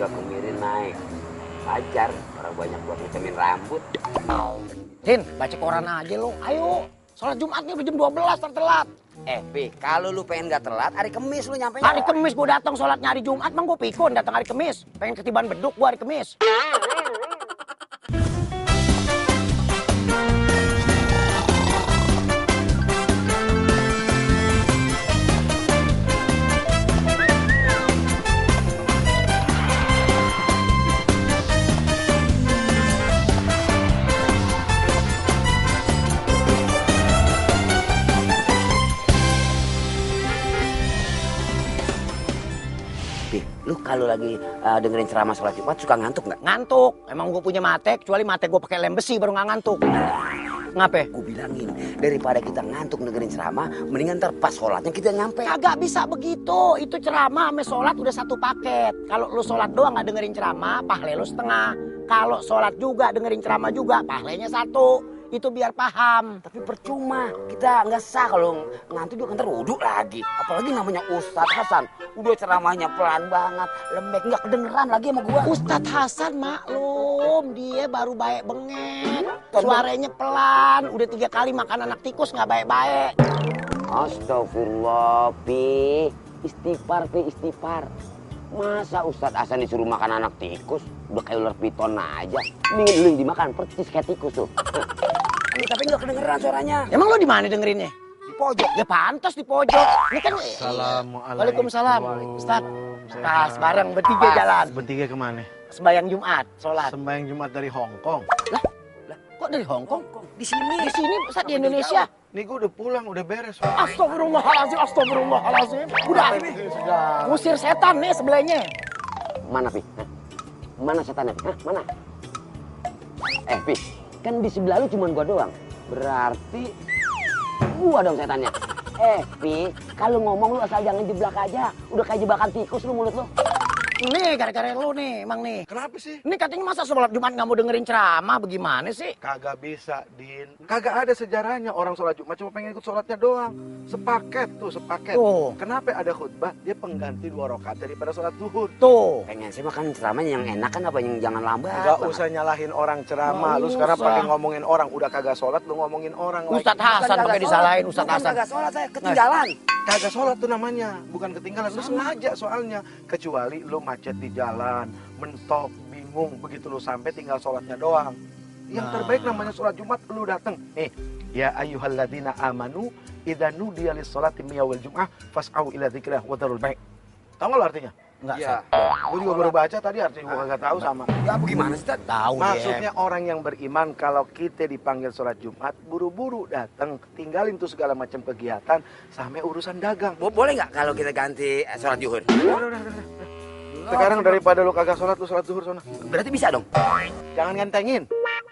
harga kemirin naik. Wajar, orang banyak buat ngecemin rambut. Tin, baca koran aja lo. Ayo, sholat Jumatnya udah jam 12 tertelat. Pi, kalau lu pengen gak telat, hari Kemis lu nyampe. Hari Kemis gue datang sholatnya hari Jumat, mang gue pikun datang hari Kemis. Pengen ketiban beduk gue hari Kemis. Lu kalau lagi dengerin ceramah sholat Jumat suka ngantuk nggak? Ngantuk. Emang gue punya mate, kecuali mate gue pakai lem besi baru nggak ngantuk. Ngapain? Gue bilangin, daripada kita ngantuk dengerin ceramah, mendingan ntar pas sholatnya kita nyampe. Kagak bisa begitu. Itu ceramah sama sholat udah satu paket. Kalau lu sholat doang nggak dengerin ceramah, pahle lu setengah. Kalau sholat juga dengerin ceramah juga, pahlenya satu. Itu biar paham. Tapi percuma, kita nggak sah kalau ngantuk juga ntar wudhu lagi. Apalagi namanya Ustadz Hasan, udah ceramahnya pelan banget, lembek, nggak kedengeran lagi sama gua. Ustadz Hasan maklum, dia baru baik bengek. Suaranya pelan, udah 3 kali makan anak tikus nggak baik-baik. Astagfirullah, Pi. Istighfar, Pi, istighfar. Masa Ustadz Hasan disuruh makan anak tikus? Udah kayak ular piton aja. Mending lu yang dimakan, percis kayak tikus tuh. Tapi nggak kedengeran suaranya. Emang lo di mana dengerinnya? Di pojok. Ya pantas di pojok. Ini kan. Assalamualaikum. Waalaikumsalam. Ustaz. Pas bareng bertiga jalan. Bertiga kemana? Sembayang Jumat, sholat. Sembahyang Jumat dari Hong Kong. Lah, kok dari Hong Kong? Di sini. Di sini Ustaz di Indonesia. Nih gue udah pulang, udah beres. Astagfirullahaladzim, astagfirullahaladzim. Udah ini. Usir setan nih sebelahnya. Mana, Pi? Hah? Mana setannya? Hah? Mana? Pi, kan di sebelah lu cuma gua doang. Berarti gua dong setannya. Pi, kalau ngomong lu asal jangan jeblak aja. Udah kayak jebakan tikus lu mulut lu. Nih gara-gara lu nih, emang nih. Kenapa sih? Ini katanya masa sholat Jumat nggak mau dengerin ceramah, bagaimana sih? Kagak bisa, Din. Kagak ada sejarahnya orang sholat Jumat cuma pengen ikut sholatnya doang. Sepaket tuh, sepaket. Tuh. Kenapa ada khutbah? Dia pengganti 2 rakaat daripada sholat zuhur. Tuh. Pengen sih makan ceramahnya yang enak kan apa yang jangan lambat. Gak banget. usah nyalahin orang ceramah. Nggak Lu sekarang usah. pakai ngomongin orang. Udah kagak sholat, lu ngomongin orang Ustadz lagi. Hasan pakai disalahin Ustadz Bukan Hasan. kagak sholat, saya ketinggalan. Kagak sholat tuh namanya, bukan ketinggalan. Lu sengaja soalnya. Kecuali lu macet di jalan, mentok, bingung, begitu lu sampai tinggal sholatnya doang. Yang terbaik namanya sholat Jumat, lu dateng. Ya ayyuhalladzina amanu, idza nudiya lis-sholati min yaumil jum'ah fas'au ila dzikrillah wa dzarul bai'. Tahu nggak lu artinya? Enggak, Iya. Gue juga baru baca tadi artinya, gue kagak tahu sama. Ya bagaimana sih, Tad? Tahu dia. Maksudnya orang yang beriman kalau kita dipanggil sholat Jumat, buru-buru datang, tinggalin tuh segala macam kegiatan sampai urusan dagang. Boleh nggak kalau kita ganti sholat zuhur? Udah. Sekarang daripada lu kagak sholat, lu sholat zuhur sana. Berarti bisa dong? Jangan ngentengin.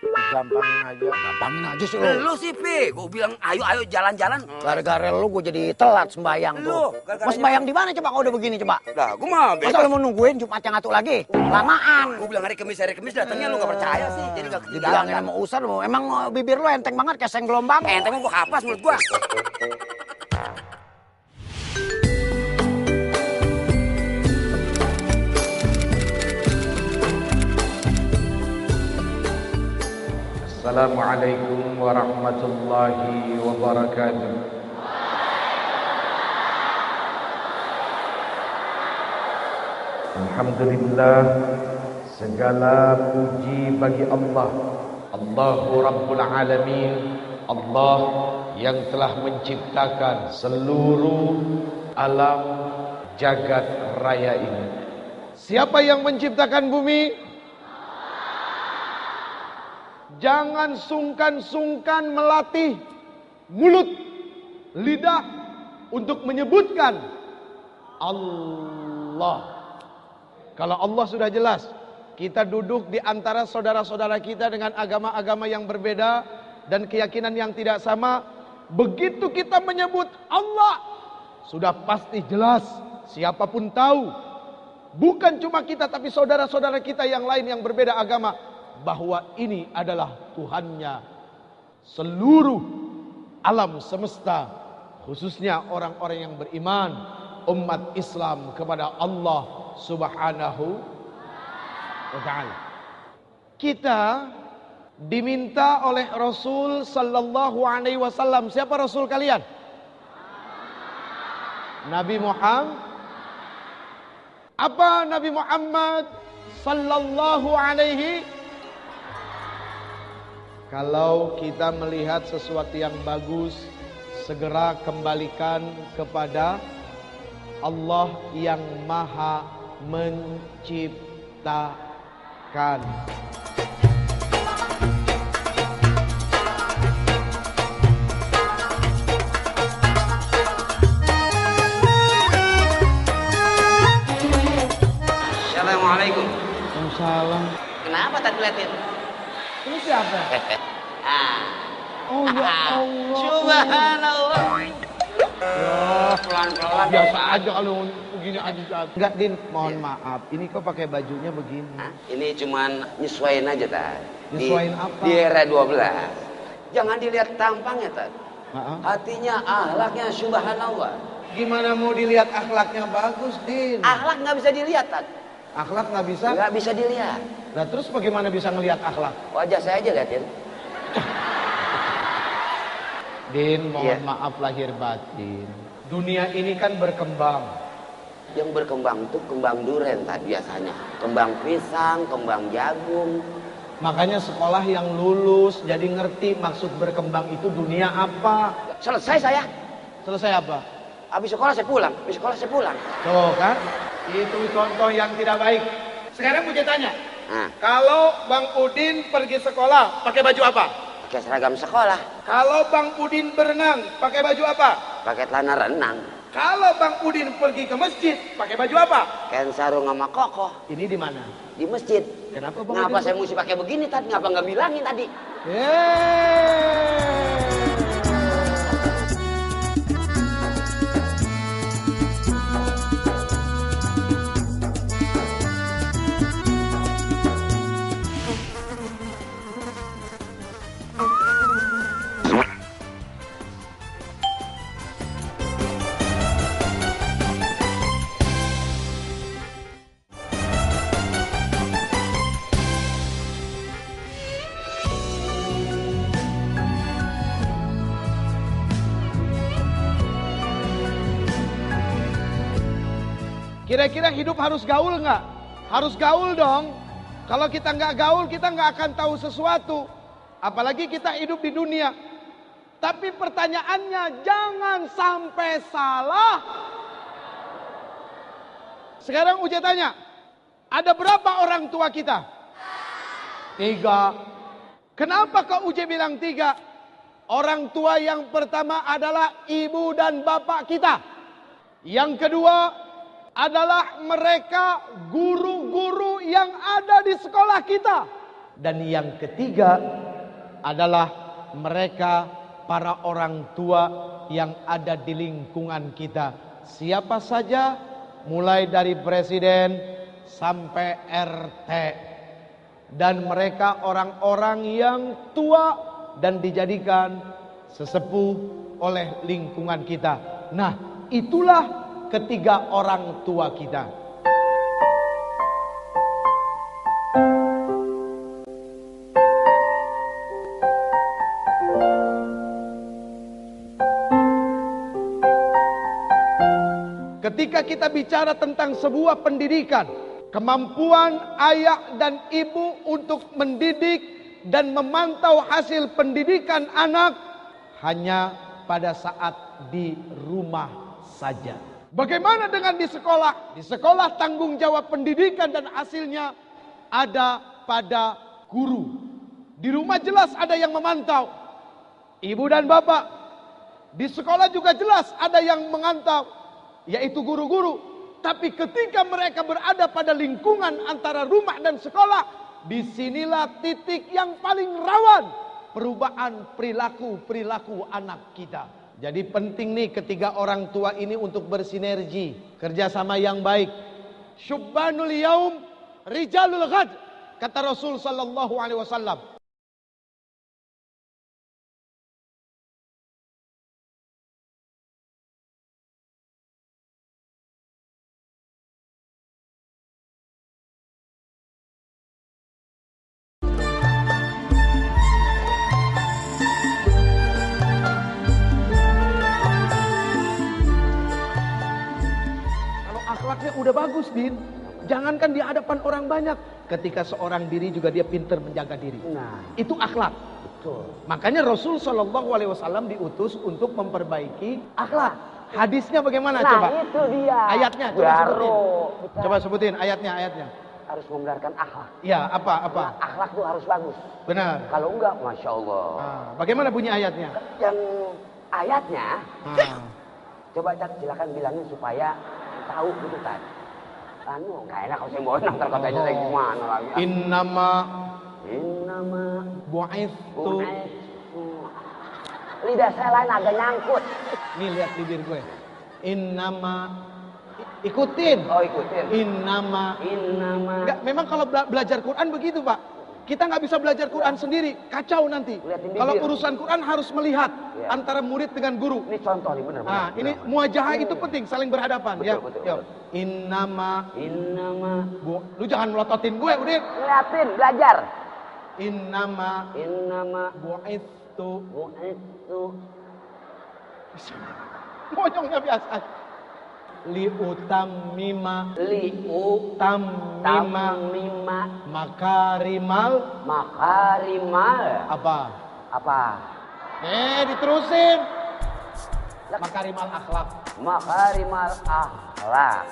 Gampangin aja. Gampangin aja sih lu. Lu sih, Pi. Gue bilang ayo jalan-jalan. Gara-gara lu gue jadi telat sembayang tuh. Mau sembayang di mana coba kalau udah begini coba? Lah, gue mah Masa lu mau nungguin Jumat yang atu lagi? Lamaan. Gue bilang hari Kemis datangnya lu gak percaya sih. Jadi gak ketinggalan. Dibilangin sama Ustadz lu, emang bibir lu enteng banget kayak seng gelombang. Enteng mau gue kapas mulut gue. Assalamualaikum warahmatullahi wabarakatuh. Alhamdulillah, segala puji bagi Allah, Allahu Rabbul Alamin, Allah yang telah menciptakan seluruh alam jagat raya ini. Siapa yang menciptakan bumi? Jangan sungkan-sungkan melatih mulut, lidah untuk menyebutkan Allah. Kalau Allah sudah jelas, kita duduk di antara saudara-saudara kita dengan agama-agama yang berbeda dan keyakinan yang tidak sama. Begitu kita menyebut Allah, sudah pasti jelas, siapapun tahu. Bukan cuma kita, tapi saudara-saudara kita yang lain yang berbeda agama, bahwa ini adalah Tuhannya seluruh alam semesta, khususnya orang-orang yang beriman, umat Islam kepada Allah Subhanahu. wa ta'ala. Kita diminta oleh Rasul sallallahu alaihi wasallam. Siapa Rasul kalian? Nabi Muhammad. Apa Nabi Muhammad sallallahu alaihi? Kalau kita melihat sesuatu yang bagus, segera kembalikan kepada Allah yang Maha Menciptakan. Assalamualaikum. Waalaikumsalam. Kenapa tadi liatin? Ini siapa? Ah. Oh ya Allah. Subhanallah. Ya, Pelan-pelan. biasa aja kalau begini aja. Enggak, Din, mohon maaf. Ini kok pakai bajunya begini? Hah? Ini cuman nyesuaiin aja, Tad. Nyesuaiin apa? Di era 12. Jangan dilihat tampangnya, Tad. Maaf. Hatinya, akhlaknya, subhanallah. Gimana mau dilihat akhlaknya bagus, Din? Akhlak nggak bisa dilihat, Tad. Akhlak nggak bisa? Nggak bisa dilihat. Nah terus bagaimana bisa ngelihat akhlak? Wajah saya aja liatin. Din, mohon Iya. maaf lahir batin. Dunia ini kan berkembang. Yang berkembang itu kembang duren, Tad, biasanya. Kembang pisang, kembang jagung. Makanya sekolah yang lulus jadi ngerti maksud berkembang itu dunia apa. Selesai saya. Selesai apa? Habis sekolah saya pulang. Habis sekolah saya pulang. Tuh kan, itu contoh yang tidak baik. Sekarang mau saya tanya, Nah, kalau Bang Udin pergi sekolah pakai baju apa? pakai seragam sekolah. Kalau Bang Udin berenang pakai baju apa? Pakai celana renang. Kalau Bang Udin pergi ke masjid pakai baju apa? Kain sarung sama kokoh. Ini di mana? Di masjid. Kenapa Bang Ngapa Udin? saya mesti pakai begini, Tad? Ngapa nggak bilangin tadi? Kira-kira hidup harus gaul nggak? Harus gaul dong. Kalau kita nggak gaul, kita nggak akan tahu sesuatu. Apalagi kita hidup di dunia. Tapi pertanyaannya, jangan sampai salah. Sekarang Uje tanya, ada berapa orang tua kita? 3. Kenapa kok Uje bilang 3? Orang tua yang pertama adalah ibu dan bapak kita. Yang kedua adalah mereka guru-guru yang ada di sekolah kita. Dan yang ketiga adalah mereka para orang tua yang ada di lingkungan kita. Siapa saja, mulai dari presiden sampai RT. Dan mereka orang-orang yang tua dan dijadikan sesepuh oleh lingkungan kita. Nah, itulah ketiga orang tua kita. Ketika kita bicara tentang sebuah pendidikan, kemampuan ayah dan ibu untuk mendidik dan memantau hasil pendidikan anak hanya pada saat di rumah saja. Bagaimana dengan di sekolah? Di sekolah tanggung jawab pendidikan dan hasilnya ada pada guru. Di rumah jelas ada yang memantau, ibu dan bapak. Di sekolah juga jelas ada yang mengantau, yaitu guru-guru. Tapi ketika mereka berada pada lingkungan antara rumah dan sekolah, disinilah titik yang paling rawan perubahan perilaku anak kita. Jadi penting nih ketiga orang tua ini untuk bersinergi, kerjasama yang baik. Syubbanul yaum rijalul ghad, kata Rasul sallallahu alaihi wasallam. bagus, Din. Jangankan di hadapan orang banyak, ketika seorang diri juga dia pintar menjaga diri. Nah, Itu akhlak. betul. Makanya Rasul Shallallahu Alaihi Wasallam diutus untuk memperbaiki akhlak. Hadisnya bagaimana? Nah, Coba. itu dia. Ayatnya, coba sebutin. Kita Coba sebutin ayatnya. harus membenarkan akhlak. Ya, apa? Nah, akhlak tuh harus bagus. Benar. Kalau enggak, Masya Allah. Ah, bagaimana bunyi ayatnya? Yang ayatnya, Ah. coba Cak, silakan bilangin supaya tahu gitu kan. Anu, nggak enak kalau saya bawa ntar katanya lagi gimana lagi. Innama Innama bu'ithu. bu'ithu. Lidah saya lain agak nyangkut. Nih lihat bibir gue. Innama ikutin. Oh, ikutin. Innama. Enggak, memang kalau belajar Quran begitu, Pak. Kita nggak bisa belajar Quran sendiri, kacau nanti. Lihatin bibir. Kalau urusan Quran harus melihat Ya. antara murid dengan guru. Ini contoh nih, bener. Nah, ini muajahah itu penting, saling berhadapan. Betul, Ya. betul, Yo. betul. Innama. Innama. Lu jangan melototin gue, Udin. Ngeliatin, belajar. Innama Innama bu'ithu. bu'ithu. Monyongnya biasa. Liutammima Li'u tammima tamima makarimal makarimal. apa? Diterusin. Makarimal akhlak. Makarimal akhlak.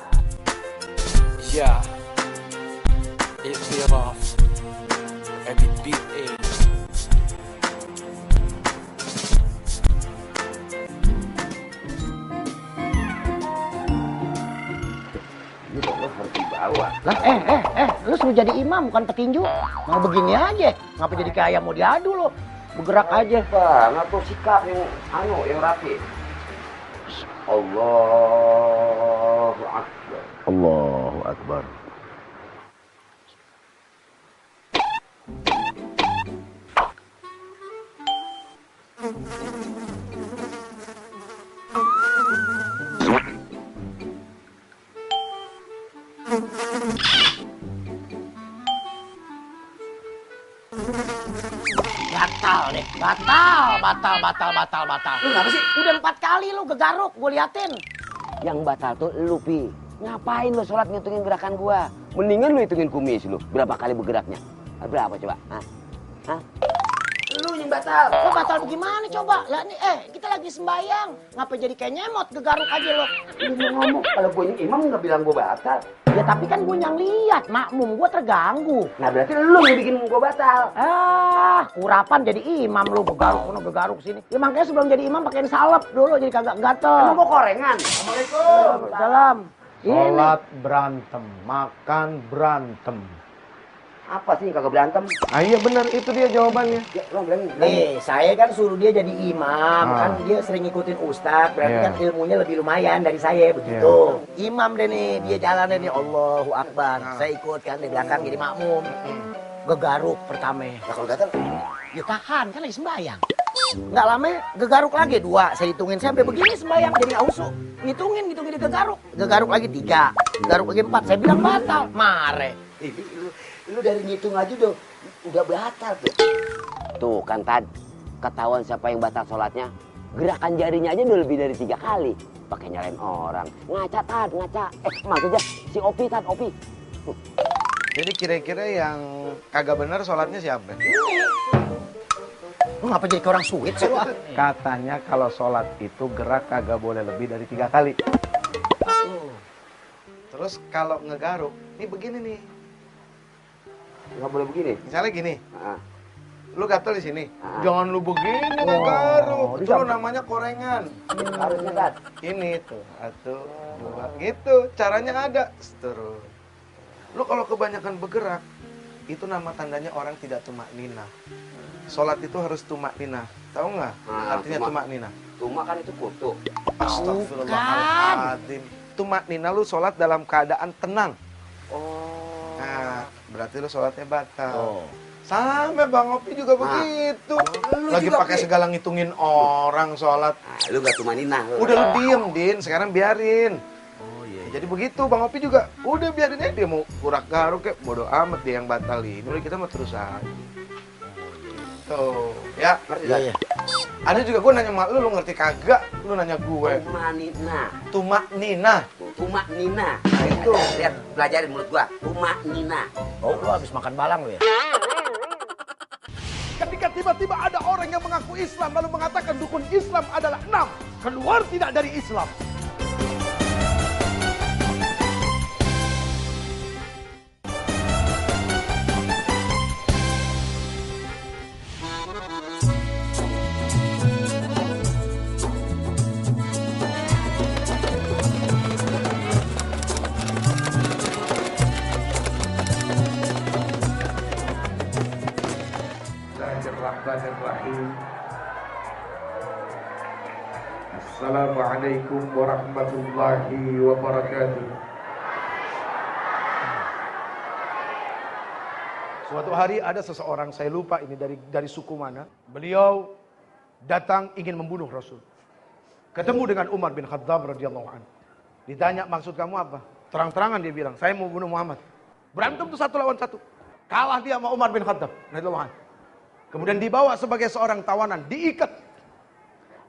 Yeah, اعتراف أبي البيت إيه Ini lo harus dibawa. Lah, lu suruh jadi imam bukan petinju. Mau begini aja. Ngapa jadi kayak mau diadu lo? Bergerak aja. Pak, ngatur sikap yang rapi. Allahu Akbar. Allahu Akbar. Batal deh. Batal. Lu ngapa sih? Udah 4 kali lu gegaruk, gue liatin. Yang batal tuh lu, Pi. Ngapain lu sholat ngitungin gerakan gua? Mendingan lu hitungin kumis lu. Berapa kali bergeraknya? Berapa coba? Hah? Lu yang batal. Lo batal bagaimana coba? Lah nih, kita lagi sembayang. Ngapa jadi kayak nyemot, gegaruk aja lo. Lu mau ngomong, kalau gua yang imam nggak bilang gua batal. Ya tapi kan gue yang lihat, makmum gue terganggu. Nah berarti lu yang bikin gua batal. Urapan jadi imam lu, gegaruk sini. Ya makanya sebelum jadi imam pakein salep dulu jadi kagak gatel. Emang gua korengan. Salam. Sholat berantem, makan berantem. Apa sih kagak berantem? Ah, iya benar, itu dia jawabannya. Ya, lu bilangin. Nih, saya kan suruh dia jadi imam, kan dia sering ngikutin ustadz, berarti kan ilmunya lebih lumayan dari saya, begitu. Imam deh nih, dia jalan deh nih, Allahu Akbar. Saya ikut kan di belakang jadi makmum. Gegaruk pertama. Nah, kalau gatal, Ya tahan, kan lagi sembayang. Nggak lama, gegaruk lagi 2. Saya hitungin sampai begini sembayang, jadi ausu. Hitungin gitu, gegaruk. Gegaruk lagi 3, gegaruk lagi 4. Saya bilang batal, mare. lu dari ngitung aja udah batal tuh. Tuh kan ketahuan siapa yang batal sholatnya. Gerakan jarinya aja udah lebih dari 3 kali. Pakai nyalain orang. Ngaca. Maksudnya si Opi. Jadi kira-kira yang kagak bener sholatnya siapa? Lu ngapa jadi kayak orang suit sih lu? Katanya kalau sholat itu gerak kagak boleh lebih dari 3 kali. Terus kalau ngegaruk, ini begini nih. Nggak boleh begini. Misalnya gini, Ah. lu gatel di sini. Ah. Jangan lu begini ngegaruk. Itu namanya korengan. Harusnya kan. Ini tuh, 1, 2, gitu. Caranya ada. Terus. Lu kalau kebanyakan bergerak, itu nama tandanya orang tidak tumak ninah. Sholat itu harus tumak ninah. Tahu nggak artinya tumak ninah? Cuma kan itu kutu. Astagfirullahaladzim. Tumak ninah lu sholat dalam keadaan tenang. Oh. Nah, berarti lu sholatnya batal. Sama Bang Opi juga begitu. Lagi pakai segala ngitungin orang sholat. Nah, lu gak cuma ninah. Udah lu diem, Din. Sekarang biarin. Jadi begitu Bang Opi juga. Udah biarin aja dia mau kurak garuk kayak bodo amat dia yang batalin. Udah kita mau terus aja. Tuh, ya. Ngerti Iya, kan? iya. Ada juga gue nanya sama lu ngerti kagak? Lu nanya gue. Tumanina. Tumak Nina. Tumanina. Nah, itu. Lihat, pelajarin mulut gua. Tumanina. Oh, lu habis makan balang lu ya? Ketika tiba-tiba ada orang yang mengaku Islam lalu mengatakan dukun Islam adalah 6, keluar tidak dari Islam. Bismillahirrahmanirrahim. Assalamualaikum warahmatullahi wabarakatuh. Suatu hari ada seseorang, saya lupa ini dari suku mana. Beliau datang ingin membunuh Rasul. Ketemu dengan Umar bin Khattab radhiyallahu anhu. Ditanya, maksud kamu apa? Terang-terangan dia bilang, saya mau bunuh Muhammad. Berantem tuh 1 lawan 1. Kalah dia sama Umar bin Khattab radhiyallahu anhu. Kemudian dibawa sebagai seorang tawanan, diikat.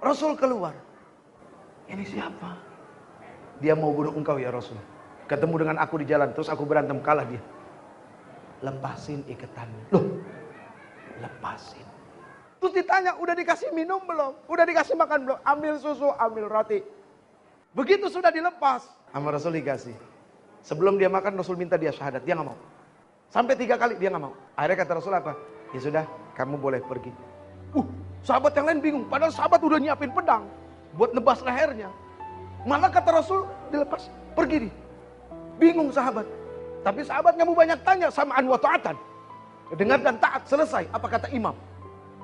Rasul keluar. Ini siapa? Dia mau bunuh engkau ya Rasul. Ketemu dengan aku di jalan, terus aku berantem, kalah dia. Lepasin ikatannya. Loh, lepasin. Terus ditanya, udah dikasih minum belum? Udah dikasih makan belum? Ambil susu, ambil roti. Begitu sudah dilepas, sama Rasul dikasih. Sebelum dia makan, Rasul minta dia syahadat, dia gak mau. Sampai 3 kali dia gak mau. Akhirnya kata Rasul apa? Ya sudah, kamu boleh pergi. Sahabat yang lain bingung. Padahal sahabat udah nyiapin pedang buat nebas lehernya. Malah kata Rasul dilepas, pergi nih. Bingung sahabat. Tapi sahabat nggak mau banyak tanya, samaan wa ta'atan. Dengar dan taat, selesai. Apa kata imam?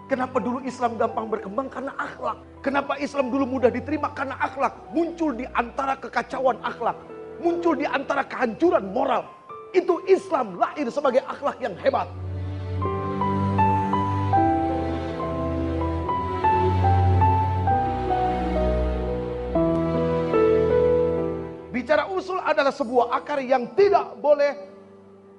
Kenapa dulu Islam gampang berkembang? Karena akhlak. Kenapa Islam dulu mudah diterima? Karena akhlak. Muncul di antara kekacauan akhlak. Muncul di antara kehancuran moral. Itu Islam lahir sebagai akhlak yang hebat. Bicara usul adalah sebuah akar yang tidak boleh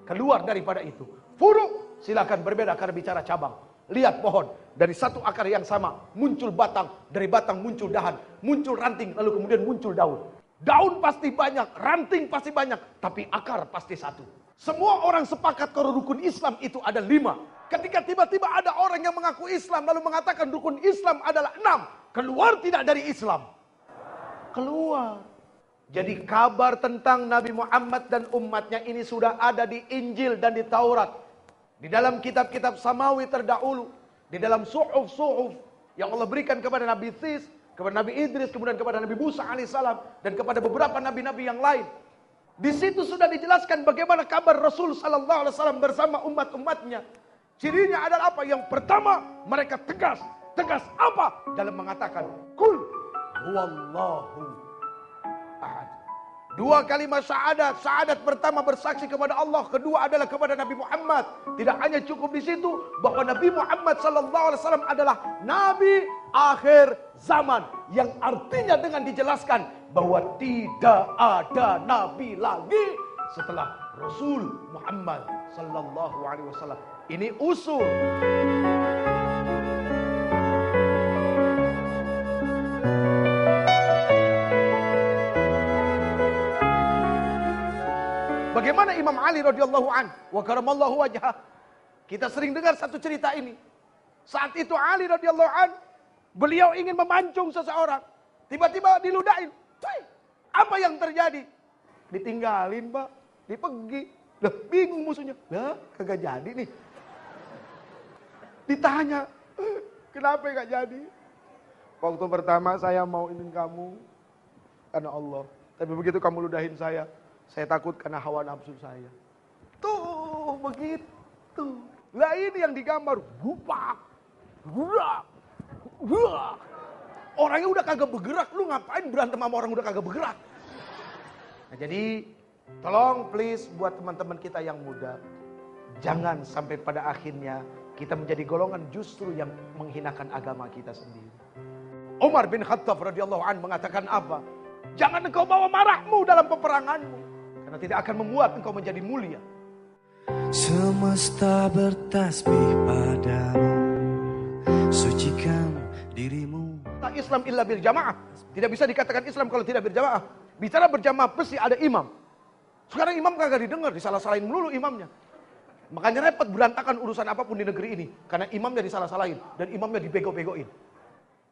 keluar daripada itu. Furu silakan berbeda karena bicara cabang. Lihat pohon, dari satu akar yang sama muncul batang, dari batang muncul dahan, muncul ranting, lalu kemudian muncul daun. Daun pasti banyak, ranting pasti banyak, tapi akar pasti satu. Semua orang sepakat kalau rukun Islam itu ada 5. Ketika tiba-tiba ada orang yang mengaku Islam lalu mengatakan rukun Islam adalah 6, keluar tidak dari Islam? Keluar. Jadi kabar tentang Nabi Muhammad dan umatnya ini sudah ada di Injil dan di Taurat. Di dalam kitab-kitab samawi terdahulu. Di dalam suhuf-suhuf yang Allah berikan kepada Nabi Sis, kepada Nabi Idris, kemudian kepada Nabi Musa alaihissalam, dan kepada beberapa nabi-nabi yang lain. Di situ sudah dijelaskan bagaimana kabar Rasul sallallahu alaihi wasallam bersama umat-umatnya. Cirinya adalah apa? Yang pertama, mereka tegas. Tegas apa? Dalam mengatakan, Kul huwallahu ahad. 2 kalimat syahadat. Syahadat pertama bersaksi kepada Allah, kedua adalah kepada Nabi Muhammad. Tidak hanya cukup di situ bahwa Nabi Muhammad sallallahu alaihi wasallam adalah nabi akhir zaman, yang artinya dengan dijelaskan bahwa tidak ada nabi lagi setelah Rasul Muhammad sallallahu alaihi wasallam. Ini usul. Bagaimana Imam Ali radhiyallahu an wa karamallahu wajhah? Kita sering dengar satu cerita ini. Saat itu Ali radhiyallahu an, beliau ingin memancung seseorang. Tiba-tiba diludahin. Cuy, apa yang terjadi? Ditinggalin, Pak. Dipegi. Lah, bingung musuhnya. Lah, kagak jadi nih. Ditanya, kenapa gak jadi? Waktu pertama saya mau ingin kamu karena Allah. Tapi begitu kamu ludahin saya takut karena hawa nafsu saya. Tuh, begitu. Lah ini yang digambar. Bupak. Burak. Burak. Orangnya udah kagak bergerak. Lu ngapain berantem sama orang udah kagak bergerak? Nah, jadi, tolong please buat teman-teman kita yang muda. Jangan sampai pada akhirnya kita menjadi golongan justru yang menghinakan agama kita sendiri. Umar bin Khattab radhiyallahu anhu mengatakan apa? Jangan engkau bawa marahmu dalam peperanganmu, karena tidak akan membuat engkau menjadi mulia. Semesta bertasbih padamu, sucikan dirimu. Tak Islam illa bil jamaah. Tidak bisa dikatakan Islam kalau tidak berjamaah. Bicara berjamaah pasti ada imam. Sekarang imam kagak didengar, disalah-salahin melulu imamnya. Makanya repot berantakan urusan apapun di negeri ini. Karena imamnya disalah-salahin dan imamnya dibego-begoin.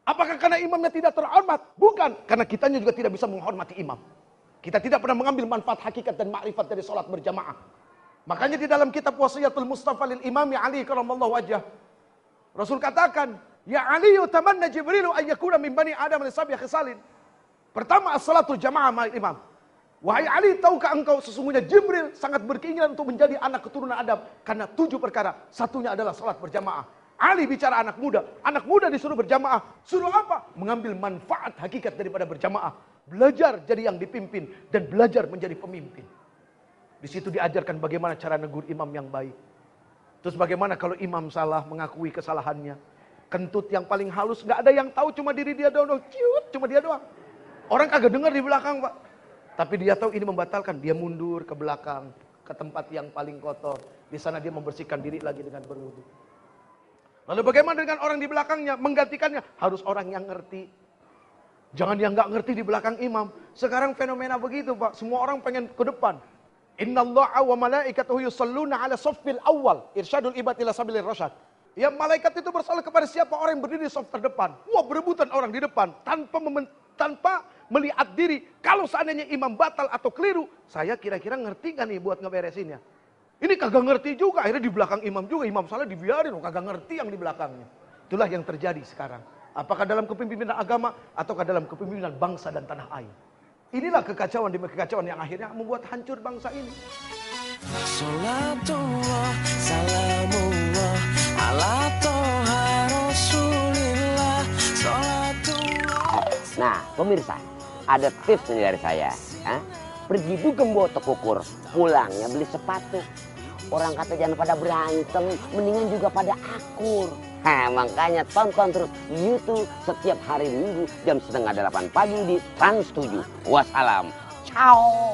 Apakah karena imamnya tidak terhormat? Bukan, karena kitanya juga tidak bisa menghormati imam. Kita tidak pernah mengambil manfaat hakikat dan ma'rifat dari sholat berjamaah. Makanya di dalam kitab Wasiyatul Mustafa lil Imam Ali karamallahu wajhah, Rasul katakan, "Ya Ali tamanna Jibrilu an yakuna min bani Adam li sab'i khisalin." Pertama, as-salatul jamaah ma'al imam. Wahai Ali, tahukah engkau sesungguhnya Jibril sangat berkeinginan untuk menjadi anak keturunan Adam karena 7 perkara. Satunya adalah salat berjamaah. Ali bicara anak muda disuruh berjamaah. Suruh apa? Mengambil manfaat hakikat daripada berjamaah. Belajar jadi yang dipimpin dan belajar menjadi pemimpin. Di situ diajarkan bagaimana cara negur imam yang baik. Terus bagaimana kalau imam salah mengakui kesalahannya. Kentut yang paling halus, nggak ada yang tahu, cuma diri dia doang. Ciut, cuma dia doang. Orang kagak dengar di belakang, Pak. Tapi dia tahu ini membatalkan, dia mundur ke belakang, ke tempat yang paling kotor. Di sana dia membersihkan diri lagi dengan berwudu. Lalu bagaimana dengan orang di belakangnya? Menggantikannya harus orang yang ngerti. Jangan yang nggak ngerti di belakang imam. Sekarang fenomena begitu, Pak. Semua orang pengen ke depan. Innallaha wa malaikatahu yusalluna ala saffil awal. Irsyadul ibad ila sabilir rasyad. Ya, malaikat itu bersalat kepada siapa orang yang berdiri di saf terdepan. Wah, berebutan orang di depan tanpa melihat diri. Kalau seandainya imam batal atau keliru, saya kira-kira ngerti gak nih buat ngeberesinnya? Ini kagak ngerti juga, akhirnya di belakang imam juga, imam salah dibiarin, kagak ngerti yang di belakangnya. Itulah yang terjadi sekarang. Apakah dalam kepemimpinan agama, ataukah dalam kepemimpinan bangsa dan tanah air. Inilah kekacauan demi kekacauan yang akhirnya membuat hancur bangsa ini. Salatullah, salamullah, ala toha rasulillah, salatullah. Nah, pemirsa, ada tips nih dari saya. Pergi dugem bawa ukur, pulangnya beli sepatu. Orang kata jangan pada berantem, mendingan juga pada akur. Makanya tonton terus YouTube setiap hari Minggu jam 7:30 pagi di Trans 7. Wassalam. Ciao.